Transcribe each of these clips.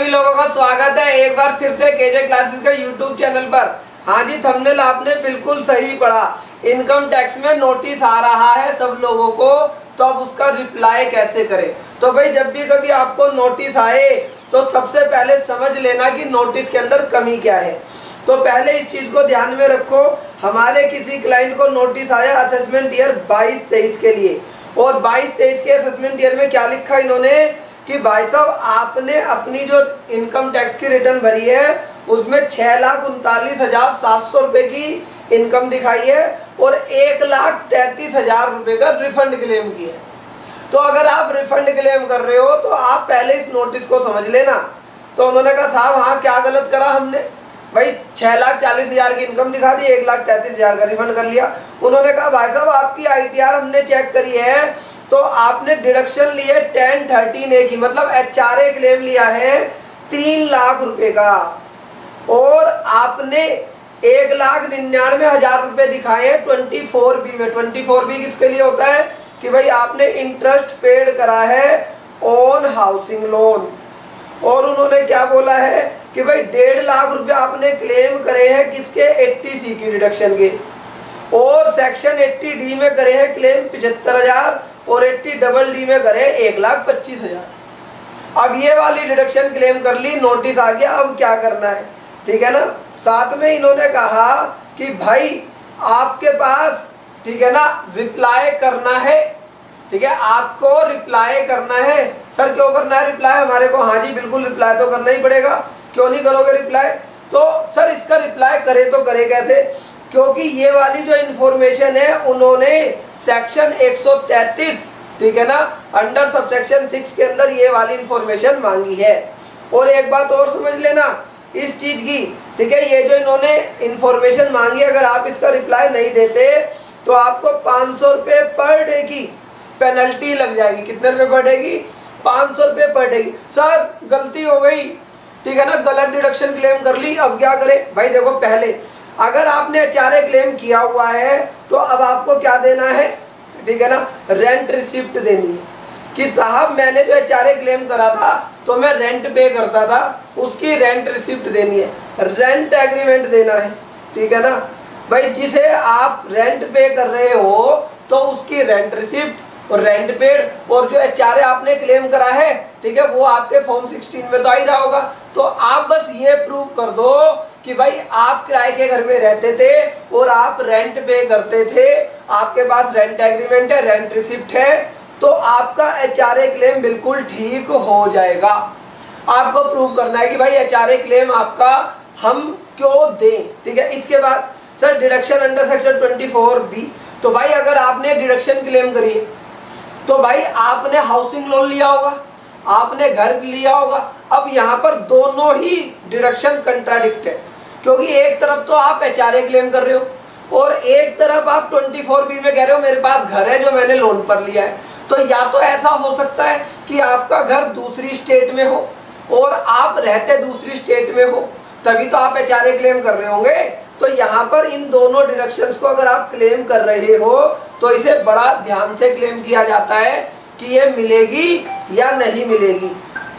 सभी लोगों का स्वागत है एक बार फिर से केजे क्लासेस के यूट्यूब चैनल पर। हाँ जी, थंबनेल आपने बिल्कुल सही पढ़ा। इनकम टैक्स में नोटिस आ रहा है सब लोगों को, तो अब उसका रिप्लाई कैसे करें। तो भाई जब भी कभी आपको नोटिस आए तो सबसे पहले समझ लेना कि नोटिस के अंदर कमी क्या है। तो पहले इस चीज को ध्यान में रखो। हमारे किसी क्लाइंट को नोटिस आया असेसमेंट ईयर 22-23 के लिए, और 22-23 के असेसमेंट ईयर में क्या लिखा इन्होंने कि भाई साहब आपने अपनी जो इनकम टैक्स की रिटर्न भरी है उसमें 6,39,700 रुपए की इनकम दिखाई है और 1,33,000 रुपए का रिफंड क्लेम किया है। तो अगर आप रिफंड क्लेम कर रहे हो तो आप पहले इस नोटिस को समझ लेना। तो उन्होंने कहा साहब हाँ क्या गलत करा हमने, भाई 6,40,000 की इनकम दिखा दी, 1,33,000 का रिफंड कर लिया। उन्होंने कहा भाई साहब आपकी ITR हमने चेक करी है तो आपने डिडक्शन ली है 1013A की, मतलब HRA क्लेम लिया है 3 लाख रुपए का, और आपने 1,99,000 रुपए दिखाए हैं 24B में। 24B किसके लिए होता है कि भाई आपने इंटरेस्ट पेड करा है ऑन हाउसिंग लोन, और उन्होंने क्या बोला है कि भाई 1.5 लाख रुपए आपने क्लेम करे हैं किसके 80C की डिडक्शन के, और सेक्शन 80D में करे हैं क्लेम 75,000 और 80DD में करे 1,25,000। अब ये वाली डिडक्शन क्लेम कर ली, नोटिस आ गया, अब क्या करना है, ठीक है ना। साथ में इन्होंने कहा कि भाई आपके पास, ठीक है ना, रिप्लाई करना है, ठीक है, आपको रिप्लाई करना है। सर क्यों करना है रिप्लाई हमारे को? हाँ जी बिल्कुल रिप्लाई तो करना ही पड़ेगा, क्यों नहीं करोगे रिप्लाई? तो सर इसका रिप्लाई करे तो करे कैसे, क्योंकि ये वाली जो इन्फॉर्मेशन है उन्होंने सेक्शन 133, ठीक है ना, अंडर सबसेक्शन 6 के अंदर ये वाली इन्फॉर्मेशन मांगी है। और एक बात और समझ लेना इस चीज की, ठीक है, ये जो इन्होंने इन्फॉर्मेशन मांगी अगर आप इसका रिप्लाई नहीं देते तो आपको 500 रुपये पर डे की पेनल्टी लग जाएगी। कितने रुपए पर डे की? 500 रुपये पर डे की। सर गलती हो गई, ठीक है ना, गलत डिडक्शन क्लेम कर ली, अब क्या करें? भाई देखो पहले अगर आपने HRA क्लेम किया हुआ है तो अब आपको क्या देना है, ठीक है ना, रेंट रिसिप्ट देनी है कि साहब मैंने जो HRA क्लेम करा था तो मैं रेंट पे करता था, उसकी रेंट रिसिप्ट देनी है, रेंट एग्रीमेंट देना है, ठीक है ना। भाई जिसे आप रेंट पे कर रहे हो तो उसकी रेंट रिसिप्ट और रेंट पेड और जो HRA आपने क्लेम करा है, ठीक है, वो आपके फॉर्म 16 में तो आ ही रहा होगा। तो आप बस ये प्रूव कर दो कि भाई आप किराए के घर में रहते थे और आप रेंट पे करते थे, आपके पास रेंट एग्रीमेंट है, रेंट रिसिप्ट है, तो आपका HRA क्लेम बिल्कुल ठीक हो जाएगा। आपको प्रूव करना है कि भाई HRA क्लेम आपका हम क्यों दें, ठीक है। इसके बाद sir deduction under section 24B, तो भाई अगर आपने डिडक्शन क्लेम करी है तो भाई आपने हाउसिंग लोन लिया होगा, आपने घर लिया होगा। अब यहाँ पर दोनों ही डिडक्शन कंट्राडिक्ट है, क्योंकि एक तरफ तो आप HRA क्लेम कर रहे हो और एक तरफ आप 24B में कह रहे हो मेरे पास घर है जो मैंने लोन पर लिया है। तो या तो ऐसा हो सकता है कि आपका घर दूसरी स्टेट में हो और आप रहते दूसरी स्टेट में हो, तभी तो आप HRA क्लेम कर रहे होंगे। तो यहाँ पर इन दोनों डिडक्शंस को अगर आप क्लेम कर रहे हो तो इसे बड़ा ध्यान से क्लेम किया जाता है कि ये मिलेगी या नहीं मिलेगी,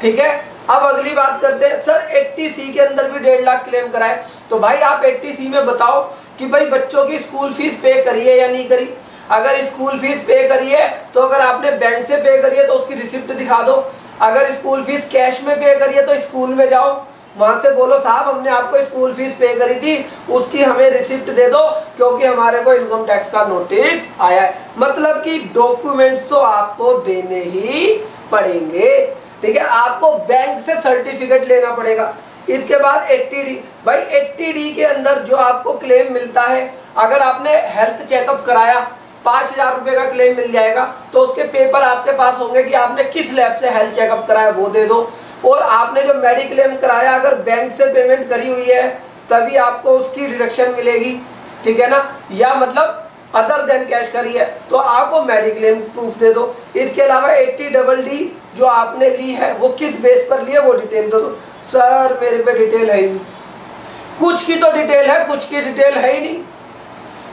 ठीक है। अब अगली बात करते हैं, सर 80C के अंदर भी 1.5 लाख क्लेम कराए, तो भाई आप 80C में बताओ कि भाई बच्चों की स्कूल फीस पे करी है या नहीं करी। अगर स्कूल फीस पे करी है तो अगर आपने बैंक से पे करी है तो उसकी रिसिप्ट दिखा दो। अगर स्कूल फीस कैश में पे करी है तो स्कूल में जाओ, वहां से बोलो साहब हमने आपको स्कूल फीस पे करी थी, उसकी हमें रिसिप्ट दे दो क्योंकि हमारे को इनकम टैक्स का नोटिस आया है। मतलब कि डॉक्यूमेंट्स तो आपको देने ही पड़ेंगे, ठीक है। आपको बैंक से सर्टिफिकेट लेना पड़ेगा। इसके बाद 80D, भाई 80D के अंदर जो आपको क्लेम मिलता है, अगर आपने हेल्थ चेकअप कराया 5,000 रुपए का क्लेम मिल जाएगा, तो उसके पेपर आपके पास होंगे कि आपने किस लैब से हेल्थ चेकअप कराया वो दे दो। और आपने जो मेडिक्लेम कराया अगर बैंक से पेमेंट करी हुई है तभी आपको उसकी डिडक्शन मिलेगी, ठीक है ना, या मतलब अदर देन कैश करी है तो आप वो मेडिक्लेम प्रूफ दे दो। इसके अलावा 80DD जो आपने ली है वो किस बेस पर ली है वो डिटेल दो। सर मेरे पे डिटेल है ही नहीं, कुछ की तो डिटेल है, कुछ की डिटेल है ही नहीं,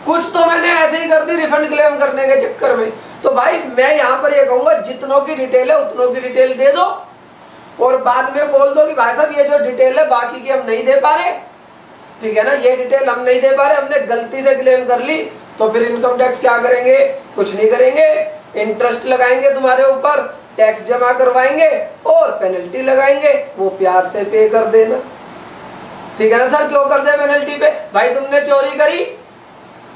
कुछ तो मैंने ऐसे ही कर दी रिफंड क्लेम करने के चक्कर में। तो भाई मैं यहाँ पर ये कहूंगा जितनों की डिटेल है उतनों की डिटेल दे दो, और बाद में बोल दो कि भाई साहब ये जो डिटेल है बाकी की हम नहीं दे पा रहे, ठीक है ना, ये डिटेल हम नहीं दे पा रहे, हमने गलती से क्लेम कर ली, तो फिर इनकम टैक्स क्या करेंगे? कुछ नहीं करेंगे, इंटरेस्ट लगाएंगे तुम्हारे ऊपर, टैक्स जमा करवाएंगे और पेनल्टी लगाएंगे, वो प्यार से पे कर देना, ठीक है ना। सर क्यों कर दे पेनल्टी पे? भाई तुमने चोरी करी,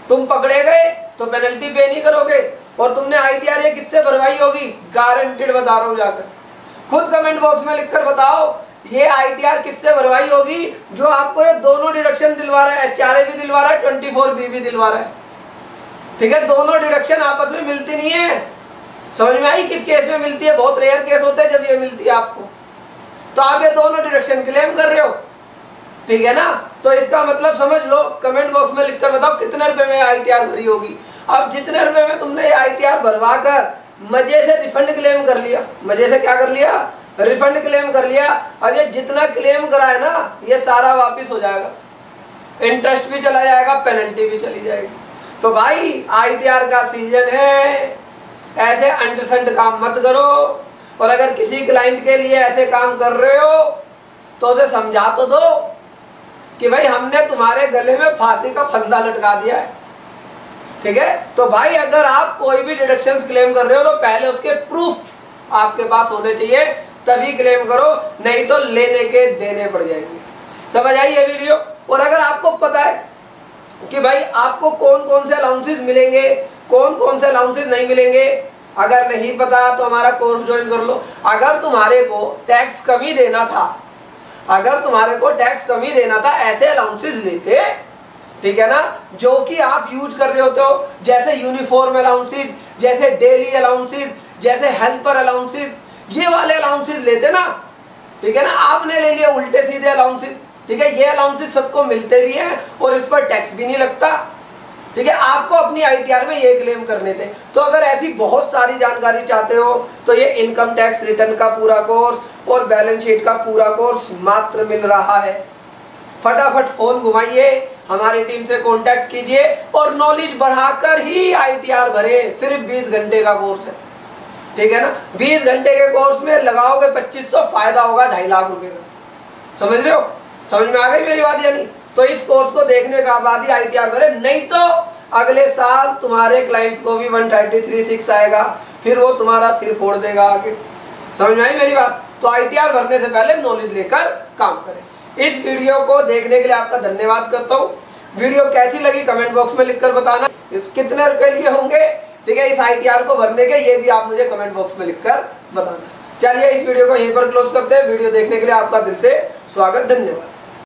तुम पकड़े गए तो पेनल्टी पे नहीं करोगे, और तुमने ITR ये किससे भरवाई होगी? गारंटेड बता रहा हूं, जाकर खुद कमेंट बॉक्स में लिखकर बताओ ये ITR किससे भरवाई होगी जो आपको ये दोनों डिडक्शन दिलवा रहा है, HRA भी दिलवा रहा है, 24B भी दिलवा रहा है, ठीक है। दोनों डिडक्शन आपस में मिलती नहीं है, समझ में आई? किस केस में मिलती है? बहुत रेयर केस होते हैं जब ये मिलती है आपको, तो आप ये दोनों डिडक्शन क्लेम कर रहे हो, ठीक है ना। तो इसका मतलब समझ लो, कमेंट बॉक्स में लिखकर बताओ कितने रुपए में ITR भरी होगी। अब जितने रुपए में तुमने ITR भरवा कर मजे से रिफंड क्लेम कर लिया, मजे से क्या कर लिया? रिफंड क्लेम कर लिया। अब ये जितना क्लेम करा है ना ये सारा वापस हो जाएगा, इंटरेस्ट भी चला जाएगा, पेनल्टी भी चली जाएगी। तो भाई ITR का सीजन है, ऐसे अंडरसंड काम मत करो, और अगर किसी क्लाइंट के लिए ऐसे काम कर रहे हो तो उसे समझा तो दो कि भाई हमने तुम्हारे गले में फांसी का फंदा लटका दिया है, ठीक है। तो भाई अगर आप कोई भी डिडक्शंस क्लेम कर रहे हो तो पहले उसके प्रूफ आपके पास होने चाहिए, तभी क्लेम करो, नहीं तो लेने के देने पड़ जाएंगे। समझ आई ये वीडियो? और अगर आपको पता है कि भाई आपको कौन कौन से अलाउंसेस मिलेंगे, कौन कौन से अलाउंसेस नहीं मिलेंगे, अगर नहीं पता तो हमारा कोर्स ज्वाइन कर लो। अगर तुम्हारे को टैक्स कमी देना था, अगर तुम्हारे को टैक्स कमी देना था, ऐसे अलाउंसेस लेते, ठीक है ना, जो कि आप यूज कर रहे होते हो, जैसे यूनिफॉर्म अलाउंसेस, जैसे डेली अलाउंसेस, जैसे हेल्पर अलाउंसेस, ये वाले अलाउंसेस लेते ना, ठीक है ना। आपने ले लिया उल्टे सीधे अलाउंसेस, ठीक है। ये अलाउंसेस सबको मिलते भी हैं और इस पर टैक्स भी नहीं लगता, ठीक है। आपको अपनी ITR में ये क्लेम करने थे। तो अगर ऐसी बहुत सारी जानकारी चाहते हो तो ये इनकम टैक्स रिटर्न का पूरा कोर्स और बैलेंस शीट का पूरा कोर्स मात्र मिल रहा है। फटाफट फोन घुमाइए, हमारी टीम से कांटेक्ट कीजिए और नॉलेज बढ़ाकर ही ITR भरे। सिर्फ 20 घंटे का कोर्स है, ठीक है ना। 20 घंटे के कोर्स में लगाओगे 2500, फायदा होगा 2.5 लाख रुपए का। समझ रहे हो? समझ में आ गई मेरी बात? यानी तो इस कोर्स को देखने का बाद ही ITR भरे, नहीं तो अगले साल तुम्हारे क्लाइंट्स को भी 133(6) आएगा, फिर वो तुम्हारा सिर फोड़ देगा आगे। समझ में आई मेरी बात? तो ITR भरने से पहले नॉलेज लेकर काम करें। इस वीडियो को देखने के लिए आपका धन्यवाद करता हूँ। वीडियो कैसी लगी कमेंट बॉक्स में लिखकर बताना। कितने रुपए लिए होंगे, ठीक है, इस ITR को भरने के, ये भी आप मुझे कमेंट बॉक्स में लिखकर बताना। चलिए इस वीडियो को यहीं पर क्लोज करते हैं। वीडियो देखने के लिए आपका दिल से स्वागत, धन्यवाद।